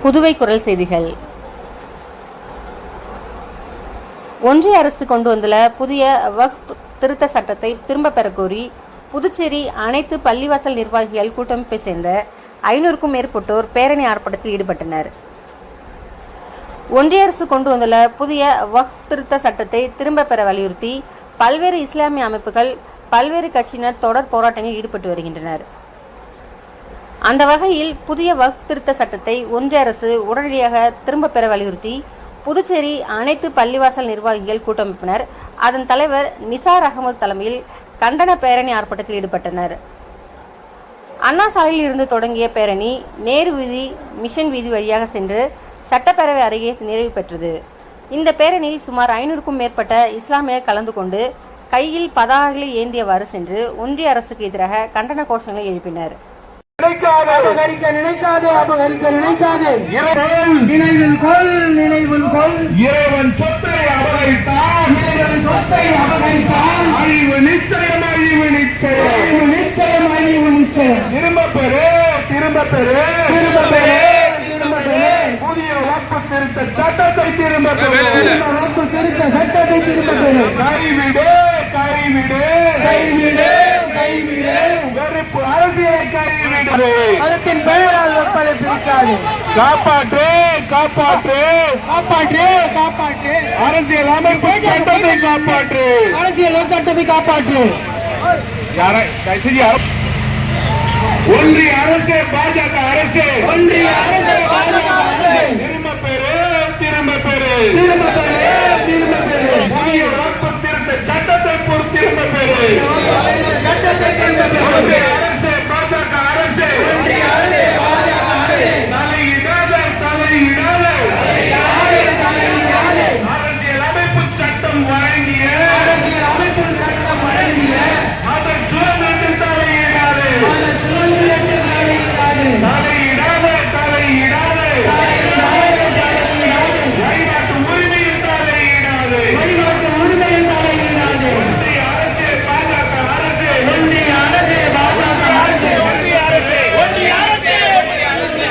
புதுவை குரல் செய்திகள். ஒன்றிய அரசு கொண்டு வந்துள்ள புதிய வக்ஃப் திருத்த சட்டத்தை திரும்ப பெற கோரி புதுச்சேரி அனைத்து பள்ளிவாசல் நிர்வாகிகள் கூட்டமைப்பை சேர்ந்த 500க்கும் மேற்பட்டோர் பேரணி ஆர்ப்பாட்டத்தில் ஈடுபட்டனர். ஒன்றிய அரசு கொண்டு வந்துள்ள புதிய வக்ஃப் திருத்த சட்டத்தை திரும்ப பெற வலியுறுத்தி பல்வேறு இஸ்லாமிய அமைப்புகள், பல்வேறு கட்சியினர் தொடர் போராட்டங்களில் ஈடுபட்டு வருகின்றனர். அந்த வகையில் புதிய வக்ஃப் திருத்த சட்டத்தை ஒன்றிய அரசு உடனடியாக திரும்ப பெற வலியுறுத்தி புதுச்சேரி அனைத்து பள்ளிவாசல் நிர்வாகிகள் கூட்டமைப்பினர் அதன் தலைவர் நிசார் அகமது தலைமையில் கண்டன பேரணி ஆர்ப்பாட்டத்தில் ஈடுபட்டனர். அண்ணா சாலையில் இருந்து தொடங்கிய பேரணி நேரு வீதி, மிஷன் வீதி வழியாக சென்று சட்டப்பேரவை அருகே நிறைவு பெற்றது. இந்த பேரணியில் சுமார் 500க்கும் மேற்பட்ட இஸ்லாமியர் கலந்து கொண்டு கையில் பதாகைகளை ஏந்தியவாறு சென்று ஒன்றிய அரசுக்கு எதிராக கண்டன கோஷங்களை எழுப்பினர். அபகரிக்க நினைக்காதே, அபகரிக்க நினைக்காதே, நினைவில் கொள், நினைவில் கொள். இறைவன் சொத்தை அபகரித்தான், இறைவன் சொத்தை அபகரித்தான். அழிவு நிச்சயம், அழிவு நிச்சயம், அழிவு நிச்சயம், அழிவு நிச்சயம். திரும்ப பெறு, திரும்ப பெறு, திரும்ப பெறு, திரும்ப பெறு. புதிய வக்ஃப் திருத்த சட்டத்தை திரும்ப பெறு, வக்ஃப் திருத்த சட்டத்தை திரும்ப பெறு. கைவிடு, கைவிடு, கைவிடு, கைவிடு. வெறுப்பு அரசியலை கைவிடு. அதத்தின் பெயரால் மக்களை பிரிக்காது. காப்பாற்று, காப்பாற்று, காப்பாற்று, காப்பாற்று. அரசியல் அமைப்பு சட்டத்தை காப்பாற்று, அரசியல் சட்டத்தை காப்பாற்று. ஒன்றிய அரசு, பாஜக அரசு, ஒன்றிய அரசு, பாஜக அரசு. திரும்ப பெறு, திரும்ப பெறு, திரும்ப பெறு, திரும்ப பெறு. புதிய வக்ஃப் திருத்த சட்டத்தை திரும்ப பெறு, சட்டத்தை திரும்ப பெறு. அரசு, பாஜக அரசு, ஒன்றிய அரசு, பாஜக அரசு. தலையிடாத, தலையிடாத, தலையிடாத. அரசியல் அமைப்பு சட்டம் வழங்கிய, அரசியல் அமைப்பு சட்டம் வழங்கிய அதன் சுதந்திரத்தில் தலையிடாது, அதன் சுதந்திரத்தில் தலையிடாது, தலையிடாத, தலையிடாத, வழிபாட்டு உரிமையில் தலையிடாது, வழிபாட்டு உரிமையில் தலையிடாது. ஒன்றிய அரசு, பாஜக அரசு, ஒன்றிய அரசு, பாஜக அரசு, ஒன்றிய அரசு, ஒன்றிய அரசு, ஒன்றிய அரசு.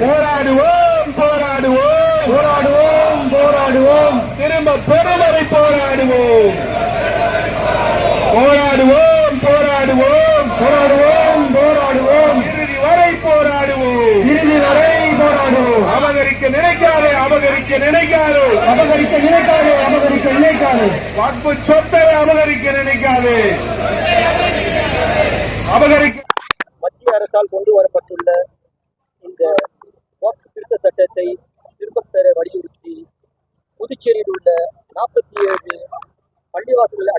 போராடுவோம், போராடுவோம், போராடுவோம், போராடுவோம். திரும்ப பெறுவரை போராடுவோம், போராடுவோம், போராடுவோம், போராடுவோம், போராடுவோம். இறுதி வரை போராடுவோம், இறுதி வரை போராடுவோம். அபகரிக்க நினைக்காதே, அபகரிக்க நினைக்காதே, அபகரிக்க நினைக்காதே, அபகரிக்க நினைக்காதே. வக்ஃப் சொத்தை அபகரிக்க நினைக்காதே, அபகரிக்க. மத்திய அரசால் கொண்டு வரப்பட்டுள்ள இந்த வக்ஃப் திருத்த சட்டத்தை திரும்பப் பெற வலியுறுத்தி புதுச்சேரியில் உள்ள 47 பள்ளிவாசல்